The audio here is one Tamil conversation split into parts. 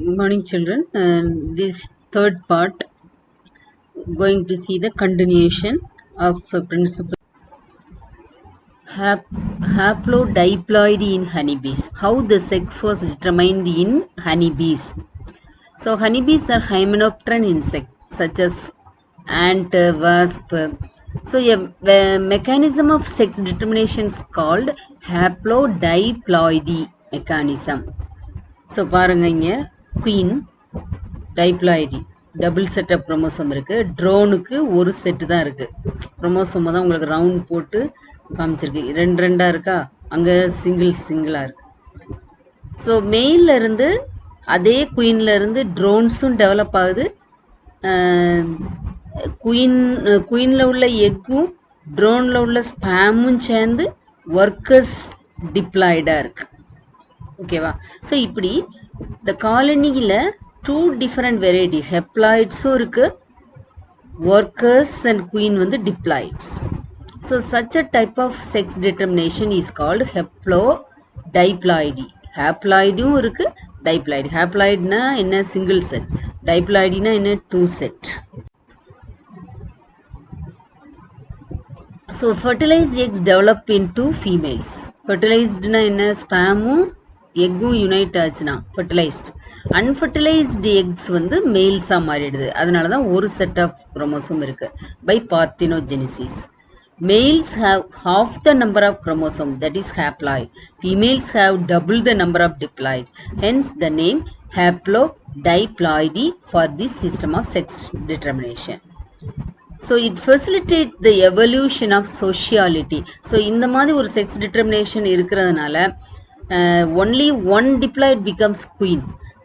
Good morning, children. This third part going to see the continuation of principle haplodiploidy in honeybees. How the sex was determined in honeybees. So honeybees are hymenopteran insects such as ant, wasp. So a mechanism of sex determination is called haplodiploidy mechanism. So பாருங்க இங்க queen டைப்ளாய்டி டபுள் செட் ஆஃப் குரோமோசோம் இருக்கு. ட்ரோனுக்கு ஒரு செட்டு தான் இருக்கு. குரோமோசோம் தான் உங்களுக்கு ரவுண்ட் போட்டு காமிச்சிருக்கு. ரெண்டா இருக்கா, அங்க சிங்கிளா இருக்கு. ஸோ மெயில்ல இருந்து அதே குயின்ல இருந்து ட்ரோன்ஸும் டெவலப் ஆகுது. குயின்ல உள்ள எக்கும் ட்ரோன்ல உள்ள ஸ்பேமும் சேர்ந்து ஒர்க்கர்ஸ் டிப்ளாய்டா இருக்கு. ஓகேவா? ஸோ இப்படி இந்த காலனியில two different variety haploidsum இருக்கு, workers and queen வந்து diploids. So such a type of sex determination is called haplodiploidy. haploidum இருக்கு, diploid. haploidனா என்ன? single set. diploidனா என்ன? two set. So fertilized eggs develop into females. fertilizedனா என்ன? ஸ்பேமும் எக்கும் யுனைட் ஆச்சுன்னா fertilized. unfertilized eggs வந்து மேல்ஸா மாறிடுது. அதனால தான் ஒரு செட் ஆஃப் குரோமோசோம் இருக்கு by parthenogenesis. Males have half the number of chromosome, that is haploid. Females have double the number of diploid. Hence the name haplodiploidy for this system of sex determination. So it facilitates the evolution of sociality. So இந்த மாதிரி ஒரு sex determination இருக்கிறதுனால only one diploid becomes queen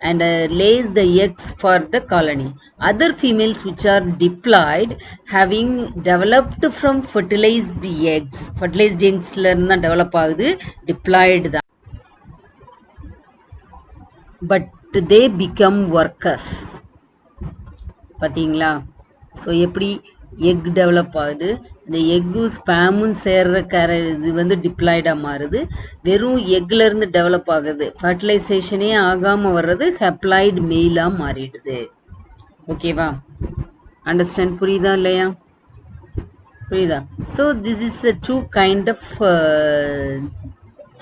and lays the eggs for the colony. Other females which are diploid having developed from fertilized eggs. fertilized eggs ல இருந்து தான் டெவலப் ஆகுது, diploid தான். But they become workers. பாத்தீங்களா? ஸோ எப்படி எக் டெவலப் ஆகுது, இந்த எக்கும் ஸ்பேமும் சேர்ற இது வந்து டிப்ளாய்டா மாறுது. வெறும் எக்ல இருந்து டெவலப் ஆகுது, ஃபர்டிலைசேஷனே ஆகாம வர்றது ஹெப்ளாய்டு மெயிலா மாறிடுது. ஓகேவா? அண்டர்ஸ்டாண்ட்? புரியுதா இல்லையா? புரியுதா? So this is two kind of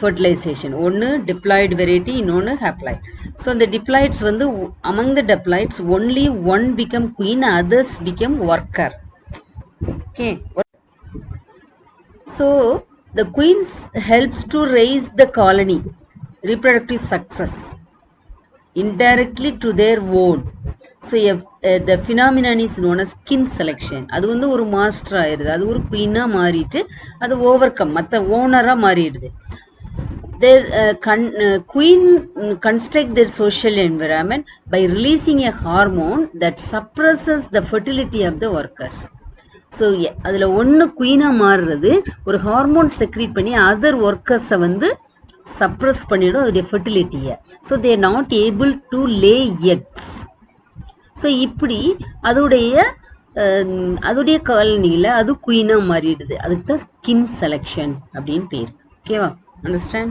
fertilization. ஒன்று diploid variety, இன்னொன்று haploid. So the diploids வந்து among the diploids only one become queen, others become worker. Okay. So the queens helps to raise the colony, reproductive success indirectly to their own. So the phenomenon is known as kin selection. அது வந்து ஒரு மாஸ்டர் ஆயிருது, அது ஒரு குயினா மாறிட்டு அது ஓவர்கம் மற்ற ஓனரா மாறிடுது. Their queen construct their social environment by releasing a hormone that suppresses the fertility of the workers. So அதுல ஒன்னு குயினா மாறுறது ஒரு ஹார்மோன் செக்ரீட் பண்ணி அதர் ஒர்க்கர்ஸை வந்து சப்ரஸ் பண்ணிடும் அதோடைய ஃபெர்டிலிட்டியை. So they are not able to lay eggs. So இப்படி அதோடைய காலனியில் அது குயினா மாறிடுது. அதுக்கு தான் ஸ்கின் செலெக்ஷன் அப்படின்னு பேர். ஓகேவா? Understand?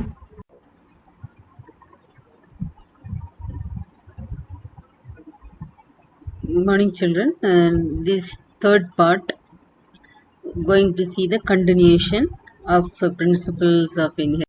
Good morning, children. This third part going to see the continuation of principles of inheritance.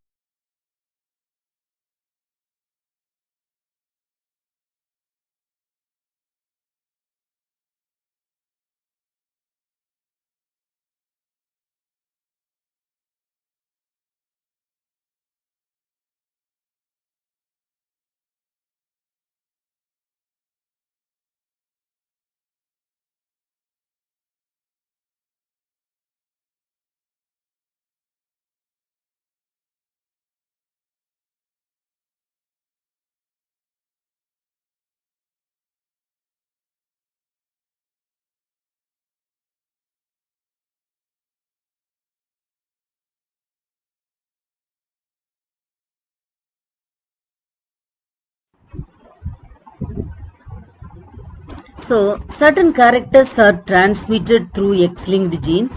So certain characters are transmitted through X-linked genes.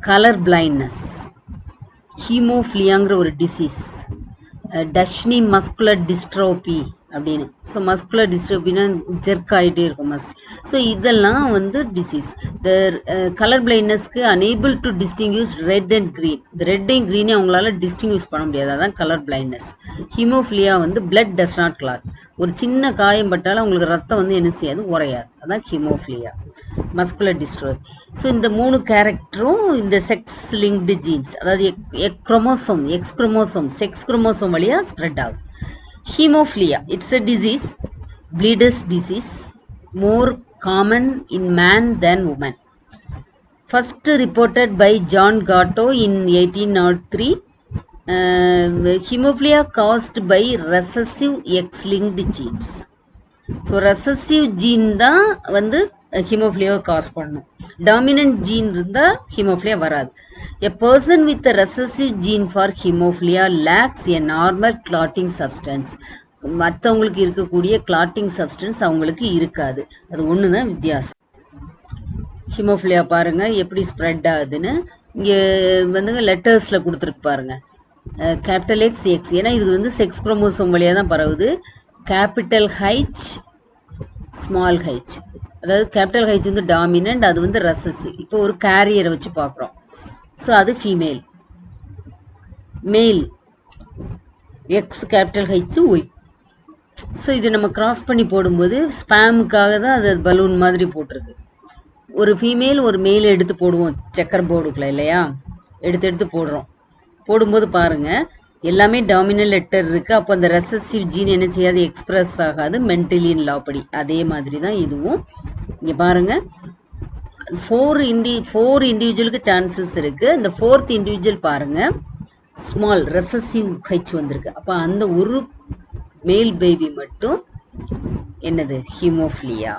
Color blindness, ஹீமோஃபிலியாங்கிற ஒரு டிசீஸ், டஷ்னி மஸ்குலர் டிஸ்ட்ரோபி அப்படின்னு. ஸோ மஸ்குலர் டிஸ்ட்ரோபினா ஜெர்க் ஆகிட்டே இருக்கும் ஸோ இதெல்லாம் வந்து டிசீஸ். த கலர் பிளைண்ட்னஸ்க்கு unable to distinguish red and green. இந்த ரெட் அண்ட் க்ரீனே அவங்களால டிஸ்டிங்யூஸ் பண்ண முடியாது, அதான் கலர் பிளைண்ட்னஸ். ஹீமோஃபிலியா வந்து பிளட் டஸ் நாட் கிளாட். ஒரு சின்ன காயம் பட்டாலும் அவங்களுக்கு ரத்தம் வந்து என்ன செய்யாது, உறையாது, அதான் ஹீமோஃபிலியா. Muscular dystrophy. ஸோ இந்த 3 கேரக்டரும் இந்த செக்ஸ் லிங்க்டு ஜீன்ஸ், அதாவது எக்ஸ் குரோமோசோம் செக்ஸ் குரோமோசோம் வழியா ஸ்ப்ரெட் ஆகும். Hemophilia, it's a disease, bleeders disease, more common in man than woman. First reported by John Gatto in 1803. Hemophilia caused by recessive X-linked genes. So recessive gene தான் வந்து ஹீமோஃபிலியாவை காஸ் பண்ணும். டாமினன்ட் ஜீன் இருந்தால் ஹீமோஃபிலியா வராது. A person with a recessive gene for hemophilia lacks a normal clotting substance. மற்றவங்களுக்கு இருக்கக்கூடிய கிளாட்டிங் சப்ஸ்டன்ஸ் அவங்களுக்கு இருக்காது. அது ஒன்று தான் வித்தியாசம். ஹீமோஃபிலியா பாருங்க எப்படி ஸ்ப்ரெட் ஆகுதுன்னு இங்கே வந்து லெட்டர்ஸில் கொடுத்துருக்கு பாருங்க. கேபிட்டல் எக்ஸ் எக்ஸ், ஏன்னா இது வந்து செக்ஸ் குரோமோசோம் வழியாக தான் பரவுது. கேபிட்டல் ஹைச் ஸ்மால் ஹைச், அதாவது கேபிட்டல் ஹைச் வந்து டாமினன்ட், அது வந்து ரெசசிவ். இப்போ ஒரு கேரியரை வச்சு பார்க்குறோம். ஸோ அது female. Male X capital H Y. So இது நம்ம கிராஸ் பண்ணி போடும்போது ஸ்பேமுக்காக தான் அது பலூன் மாதிரி போட்டிருக்கு. ஒரு ஃபீமேல் ஒரு மேல் எடுத்து போடுவோம் செக்கர் போர்டுக்குள்ள இல்லையா, எடுத்து போடுறோம். போடும்போது பாருங்க எல்லாமே டாமினல் லெட்டர் இருக்கு. அப்போ அந்த ரெசசிவ் ஜீன் என்ன செய்யாது, எக்ஸ்பிரஸ் ஆகாது மென்டலியன் லா படி. அதே மாதிரி தான் இதுவும். இங்க பாருங்க 4 இண்டிவிஜுவலுக்கு சான்சஸ் இருக்கு. இந்த 4th இண்டிவிஜுவல் பாருங்க ஸ்மால் ரெசசிவ் ஹைச் வந்திருக்கு. அப்போ அந்த ஒரு மேல் பேபி மட்டும் என்னது ஹீமோஃபிலியா.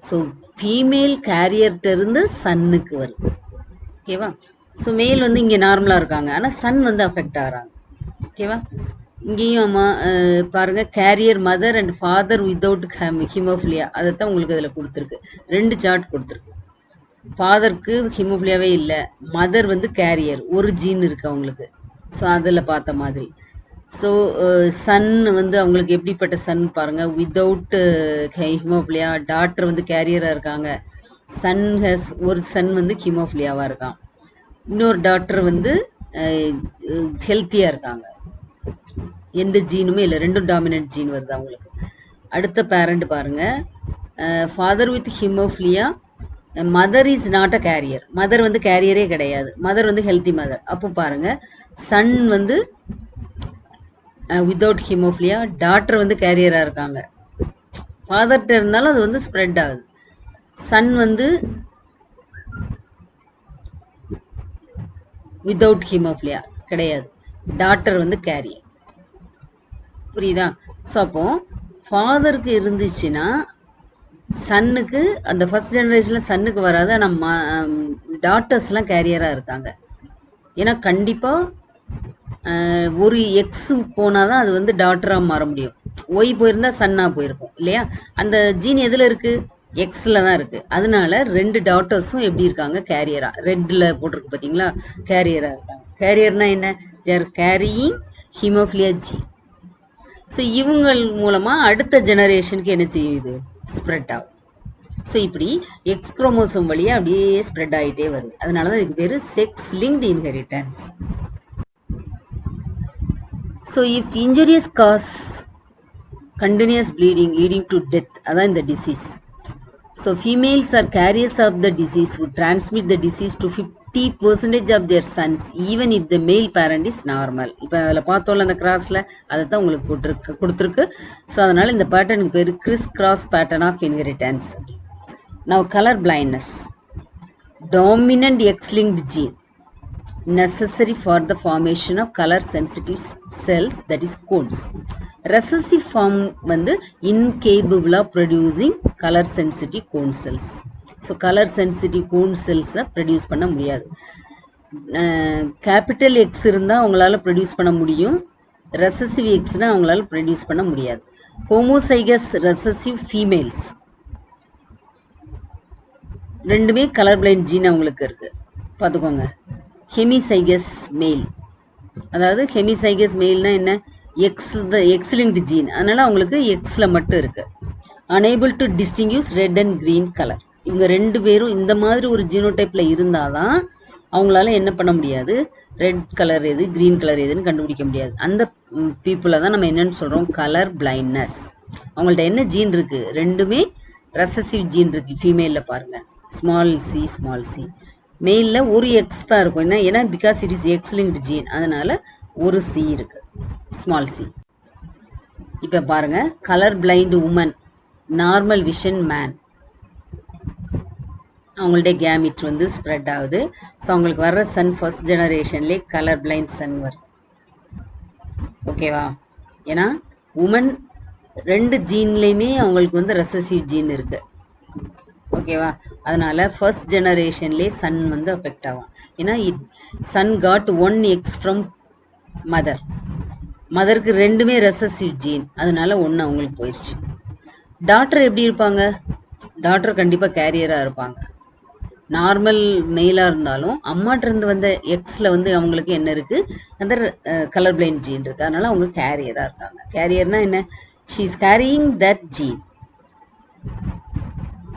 ஸோ ஃபீமேல் கேரியர்கிட்ட இருந்து சன்னுக்கு வருது. ஓகேவா. ஸோ மேல் வந்து இங்கே நார்மலாக இருக்காங்க, ஆனால் சன் வந்து அஃபெக்ட் ஆகிறாங்க. ஓகேவா. இங்கேயும் அம்மா பாருங்க carrier mother and father without haemophilia, அதைத்தான் உங்களுக்கு அதில் கொடுத்துருக்கு. 2 சார்ட் கொடுத்துருக்கு. ஃபாதருக்கு ஹீமோஃபிலியாவே இல்லை, மதர் வந்து கேரியர், ஒரு ஜீன் இருக்கு அவங்களுக்கு. ஸோ அதில் பார்த்த மாதிரி. ஸோ சன் வந்து அவங்களுக்கு எப்படிப்பட்ட சன் பாருங்க, வித்தவுட் ஹீமோஃபிலியா. டாக்டர் வந்து கேரியராக இருக்காங்க. சன் ஹஸ் ஒரு சன் வந்து ஹீமோஃபிலியாவாக இருக்கான். இன்னொரு டாக்டர் வந்து ஹெல்த்தியாக இருக்காங்க, எந்த ஜீனுமே இல்லை, 2 டாமினன்ட் ஜீன் வருது அவங்களுக்கு. அடுத்த பேரண்ட் பாருங்க, father with haemophilia, mother is not a carrier. Mother வந்து கேரியரே கிடையாது, மதர் வந்து ஹெல்த்தி மதர். அப்போ பாருங்க சன் வந்து வித்தவுட் ஹீமோஃபிலியா, டாக்டர் வந்து கேரியராக இருக்காங்க. ஃபாதர்கிட்ட இருந்தாலும் அது வந்து ஸ்ப்ரெட் ஆகுது. சன் வந்து வித்தவுட் ஹீமோஃபிலியா கிடையாது, டாக்டர் வந்து கேரியர். புரியுதா. ஸோ அப்போ ஃபாதருக்கு இருந்துச்சுன்னா சன்னுக்கு, அந்த ஃபர்ஸ்ட் ஜெனரேஷன்ல சன்னுக்கு வராது, நம்ம டாக்டர்ஸ்லாம் கேரியராக இருக்காங்க. ஏன்னா கண்டிப்பாக ஒரு எக்ஸ் போனாதான் அது வந்து டாக்டராக மாற முடியும். ஒய் போயிருந்தா சன்னாக போயிருக்கும் இல்லையா. அந்த ஜீன் எதில் இருக்கு, எக்ஸில் தான் இருக்கு. அதனால 2 டாக்டர்ஸும் எப்படி இருக்காங்க, கேரியரா. ரெட்டில் போட்டிருக்கு பார்த்தீங்களா, கேரியராக இருக்காங்க. கேரியர்னா என்ன, தேர் கேரியிங் ஹீமோஃபிலியா ஜீன். ஸோ இவங்க மூலமாக அடுத்த ஜெனரேஷனுக்கு என்ன செய்யுது, ஸ்ப்ரெட் ஆகும். ஸோ இப்படி எக்ஸ் குரோமோசோம் வழியாக அப்படியே ஸ்ப்ரெட் ஆகிட்டே வருது. அதனால தான் இதுக்கு பேர் sex linked inheritance. So if injuries cause continuous bleeding leading to death, அதான் இந்த disease. So females are carriers of the disease who transmit the disease to 50% of their sons even if the male parent is normal. இப்போ அதில் பார்த்தோம்ல அந்த கிராஸில் அதை தான் உங்களுக்கு கொடுத்துருக்கு. ஸோ அதனால் இந்த பேட்டர்னுக்கு பேர் criss cross pattern of inheritance. Now color blindness, dominant X-linked gene necessary for the formation of color sensitive cells, that is cones. Recessive form வந்து incapable of producing color sensitive cone cells. So color sensitive cone cells produce பண்ண முடியாது. கேபிட்டல் எக்ஸ் இருந்தால் அவங்களால ப்ரொடியூஸ் பண்ண முடியும், ரெசசிவ் எக்ஸ்னால் அவங்களால ப்ரொடியூஸ் பண்ண முடியாது. ஹோமோசைகஸ் ரெசசிவ் ஃபீமேல்ஸ் ரெண்டுமே கலர் பிளைண்ட் ஜீன் அவங்களுக்கு இருக்கு, பார்த்துக்கோங்க. ஹெமிசைகஸ் மேல், அதாவது ஹெமிசைகஸ் மேல்னா என்ன, எக்ஸ்-லிங்க்டு ஜீன், அதனால அவங்களுக்கு எக்ஸ்ல மட்டும் இருக்கு. unable to distinguish red and green colour. இவங்க 2 பேரும் இந்த மாதிரி ஒரு ஜீனோடைப்ல இருந்தாதான் அவங்களால என்ன பண்ண முடியாது, ரெட் கலர் எது கிரீன் கலர் எதுன்னு கண்டுபிடிக்க முடியாது. அந்த பீப்புளை தான் நம்ம என்னன்னு சொல்றோம், கலர் பிளைண்ட்னஸ். அவங்கள்ட்ட என்ன ஜீன் இருக்கு, ரெண்டுமே ரெசசிவ் ஜீன் இருக்கு. ஃபீமேல்ல பாருங்க, ஸ்மால் சி. மேல்ல ஒரு எக்ஸ் தான் இருக்கும். ஏன்னா because it is X-linked gene, அதனால ஒரு சி இருக்கு, ஸ்மால் சி. இப்ப பாருங்க, colour blind woman, normal vision man. அவங்களுடைய கேமிட் வந்து ஸ்ப்ரெட் ஆகுது. ஸோ அவங்களுக்கு வர்ற சன் ஃபர்ஸ்ட் ஜெனரேஷன்லேயே கலர் பிளைண்ட் சன் வருது. ஓகேவா? ஏன்னா உமன் 2 ஜீன்லையுமே அவங்களுக்கு வந்து ரெசசிவ் ஜீன் இருக்கு. ஓகேவா? அதனால ஃபர்ஸ்ட் ஜெனரேஷன்லேயே சன் வந்து அஃபெக்ட் ஆகும். ஏன்னா சன் காட் 1 எக்ஸ் ஃப்ரம் மதருக்கு 2மே ரெசசிவ் ஜீன், அதனால 1 அவங்களுக்கு போயிடுச்சு. டாக்டர் எப்படி இருப்பாங்க, டாக்டர் கண்டிப்பாக கேரியராக இருப்பாங்க. நார்மல் மெயிலாக இருந்தாலும் அம்மாட்ட இருந்து வந்த எக்ஸில் வந்து அவங்களுக்கு என்ன இருக்குது, அந்த கலர் பிளைண்ட் ஜீன் இருக்குது, அதனால அவங்க கேரியராக இருக்காங்க. கேரியர்னா என்ன, she is carrying that gene.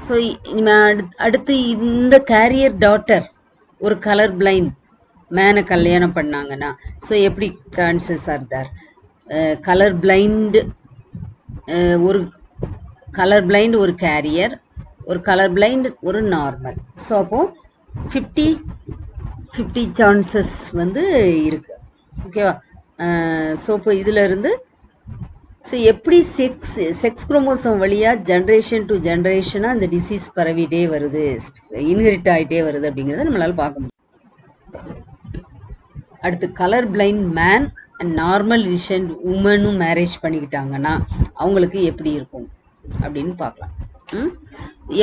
So அடுத்து இந்த கேரியர் டாட்டர் ஒரு கலர் பிளைண்ட் மேனை கல்யாணம் பண்ணாங்கன்னா, ஸோ எப்படி chances are there, colour blind ஒரு கேரியர், ஒரு கலர் பிளைண்ட் ஒரு நார்மல். ஸோ அப்போ 50-50 சான்சஸ் வந்து இருக்கு. ஓகேவா? ஸோ இப்போ இதுல இருந்து ஸோ எப்படி செக்ஸ் குரோமோசோம் வழியா ஜென்ரேஷன் டு ஜென்ரேஷனா இந்த டிசீஸ் பரவிட்டே வருது, இன்ஹெரிட் ஆகிட்டே வருது அப்படிங்கிறத நம்மளால பார்க்க முடியும். அடுத்து colour blind man and normal vision உமனும் மேரேஜ் பண்ணிக்கிட்டாங்கன்னா அவங்களுக்கு எப்படி இருக்கும் அப்படின்னு பார்க்கலாம்.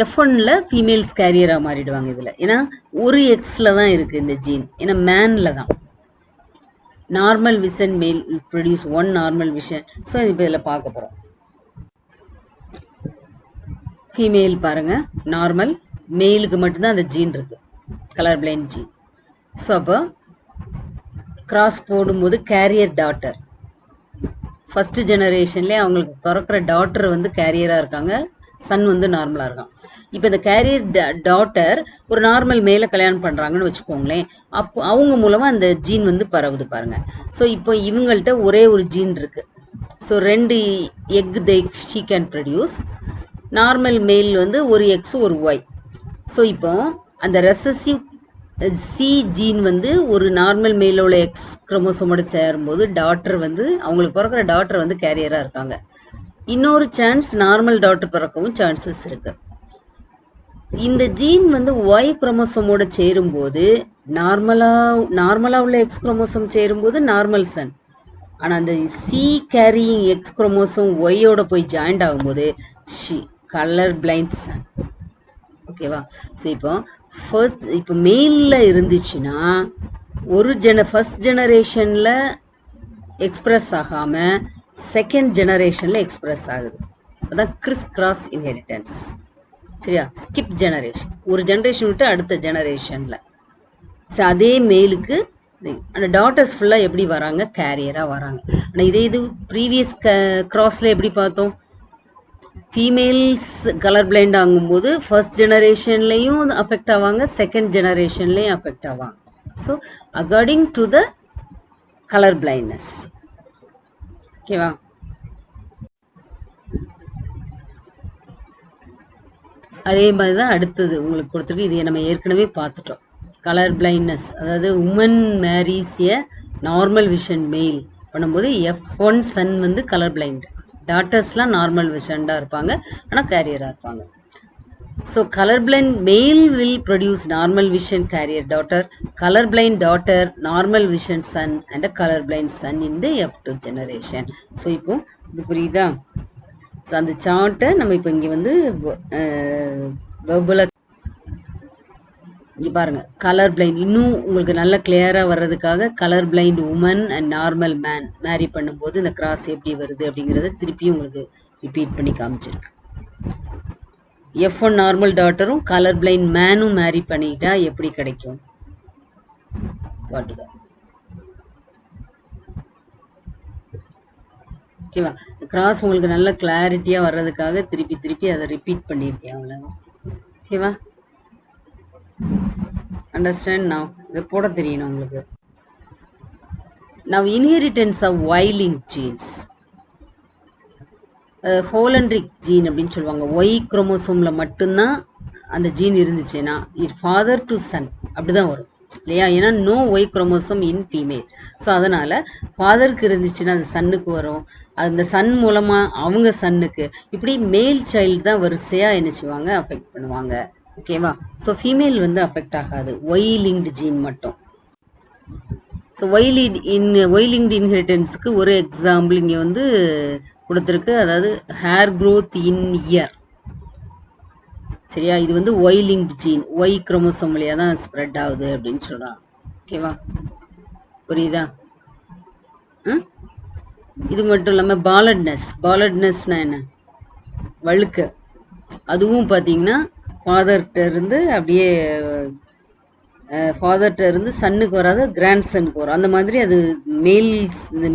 F1ல ஃபீமேல்ஸ் கேரியராக மாறிடுவாங்க இதில். ஏன்னா ஒரு எக்ஸில் தான் இருக்குது இந்த ஜீன், ஏன்னா மேனில் தான். நார்மல் விஷன் மேல் ப்ரொடியூஸ் 1 நார்மல் விஷன். ஸோ இப்போ இதில் பார்க்க போகிறோம். ஃபீமேல் பாருங்க, நார்மல், மேலுக்கு மட்டும்தான் அந்த ஜீன் இருக்குது, கலர் பிளைண்ட் ஜீன். ஸோ அப்போ கிராஸ் போடும்போது கேரியர் டாட்டர், ஃபர்ஸ்ட் ஜெனரேஷன்லேயே அவங்களுக்கு பிறக்கிற டாட்டர் வந்து கேரியராக இருக்காங்க, சன் வந்து நார்மலாக இருக்கான். இப்போ இந்த கேரியர் டாட்டர் ஒரு நார்மல் மேலே கல்யாணம் பண்ணுறாங்கன்னு வச்சுக்கோங்களேன், அப்போ அவங்க மூலமாக அந்த ஜீன் வந்து பரவுது பாருங்க. ஸோ இப்போ இவங்கள்ட்ட ஒரே ஒரு ஜீன் இருக்கு. So 2 egg she can produce. Normal மேல் வந்து ஒரு எக்ஸ் ஒரு ஒய். ஸோ இப்போ அந்த ரெசசிவ் சி ஜீன் வந்து ஒரு நார்மல் மேலோட எக்ஸ் குரோமோசோமோட சேரும்போது டாட்டர் வந்து அவங்களுக்கு பிறக்கிற டாட்டர் வந்து கேரியராக இருக்காங்க. இன்னொரு சான்ஸ் நார்மல் டாட்டர் பிறக்கவும் சான்சஸ் இருக்கு. இந்த ஜீன் வந்து ஒய் குரோமோசோமோட சேரும்போது நார்மலா உள்ள எக்ஸ் குரோமோசோம் சேரும்போது நார்மல் சன். ஆனா அந்த சி கேரியிங் எக்ஸ் குரோமோசோம் ஒய்யோட போய் ஜாயிண்ட் ஆகும்போது கலர் பிளைண்ட் சன். ஓகேவா? ஸோ இப்போ மெயில்ல இருந்துச்சுன்னா ஒரு ஃபர்ஸ்ட் ஜெனரேஷன்ல எக்ஸ்பிரஸ் ஆகாம செகண்ட் ஜெனரேஷன்ல எக்ஸ்பிரஸ் ஆகுது. அதான் கிராஸ் இன்ஹெரிட்டன்ஸ். சரியா? ஸ்கிப் ஜெனரேஷன், ஒரு ஜெனரேஷன் விட்டு அடுத்த ஜெனரேஷன்ல. ஸோ அதே மேலுக்கு அந்த டாட்டர்ஸ் ஃபுல்லா எப்படி வராங்க, கேரியரா வராங்க. ஆனா இது ப்ரீவியஸ் கிராஸ்ல எப்படி பார்த்தோம், ஃபீமேல்ஸ் கலர் பிளைண்ட் ஆகும்போது ஃபர்ஸ்ட் ஜெனரேஷன்லையும் அஃபெக்ட் ஆவாங்க, செகண்ட் ஜெனரேஷன்லையும் அஃபெக்ட் ஆவாங்க. So according to the colour blindness. ஓகேவா? அதே மாதிரி தான் அடுத்தது உங்களுக்கு கொடுத்துருக்கு. இது நம்ம ஏற்கனவே பார்த்துட்டோம். கலர் பிளைண்ட்னஸ், அதாவது woman marries a normal vision male பண்ணும்போது F1 சன் வந்து கலர் பிளைண்ட், டாட்டர்ஸ்லாம் நார்மல் விஷன்டா இருப்பாங்க, ஆனால் கேரியராக இருப்பாங்க. So colour blind male will produce normal vision carrier daughter, colour blind daughter normal vision son and a colour blind son in the F2 generation. So இப்போ இது புரியுதா? ஸோ அந்த சார்ட்டை நம்ம இப்போ இங்கே வந்து வெர்பலா இங்கே பாருங்க. கலர் பிளைண்ட் இன்னும் உங்களுக்கு நல்ல கிளியராக வர்றதுக்காக colour blind woman and normal man marry பண்ணும்போது இந்த கிராஸ் எப்படி வருது அப்படிங்கிறத திருப்பியும் உங்களுக்கு ரிப்பீட் பண்ணி காமிச்சிருக்கு. F1 நார்மல் டாட்டரும் கலர் பிளைண்ட் மேனும் மேரி பண்ணிட்டா எப்படி கிடைக்கும் பாட்டுக்க. ஓகேவா? கிராஸ் உங்களுக்கு நல்ல கிளாரிட்டியா வர்றதுக்காக திருப்பி அதை ரிப்பீட் பண்ணியிருக்கேன் அவ்வளவுதான். ஓகேவா? Understand now? இதை போட தெரியணும் உங்களுக்கு. Now inheritance of Y-linked genes. Holandric gene அப்படின்னு சொல்லுவாங்க. ஒய் குரோமோசோம்ல மட்டும்தான் அந்த ஜீன் இருந்துச்சுன்னா ஃபாதர் டு சன் அப்படிதான் வரும் இல்லையா? ஏன்னா நோ ஒய் குரோமோசோம் இன் ஃபீமேல். ஸோ அதனால ஃபாதருக்கு இருந்துச்சுன்னா அது சன்னுக்கு வரும், அந்த சன் மூலமா அவங்க சன்னுக்கு, இப்படி மேல் சைல்டு தான் வரிசையா என்ன செய்வாங்க, அஃபெக்ட் பண்ணுவாங்க. ஓகேவா? ஸோ ஃபீமேல் வந்து அஃபெக்ட் ஆகாது, ஒய் லிங்க்டு ஜீன் மட்டும். ஸோ ஒய் லிங்க்டு இன்ஹெரிட்டன்ஸுக்கு ஒரு எக்ஸாம்பிள் இங்கே வந்து கொடுத்துருக்கு, அதாவது ஹேர் க்ரோத் இன் இயர். சரியா? இது வந்து Y linked gene, Y chromosome வழியா தான் ஸ்ப்ரெட் ஆகுது அப்படின்னு சொல்றாங்க. ஓகேவா? புரியுதா? இது மட்டும் இல்லாமல் பாலட்னஸ்னா என்ன? வழுக்க. அதுவும் பார்த்தீங்கன்னா ஃபாதர்கிட்ட இருந்து அப்படியே ஃபாதர்கிட்ட இருந்து சன்னுக்கு வராது, கிராண்ட் சனுக்கு வரும். அந்த மாதிரி அது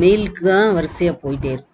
மெயிலுக்கு தான் வரிசையாக போயிட்டே இருக்கும்.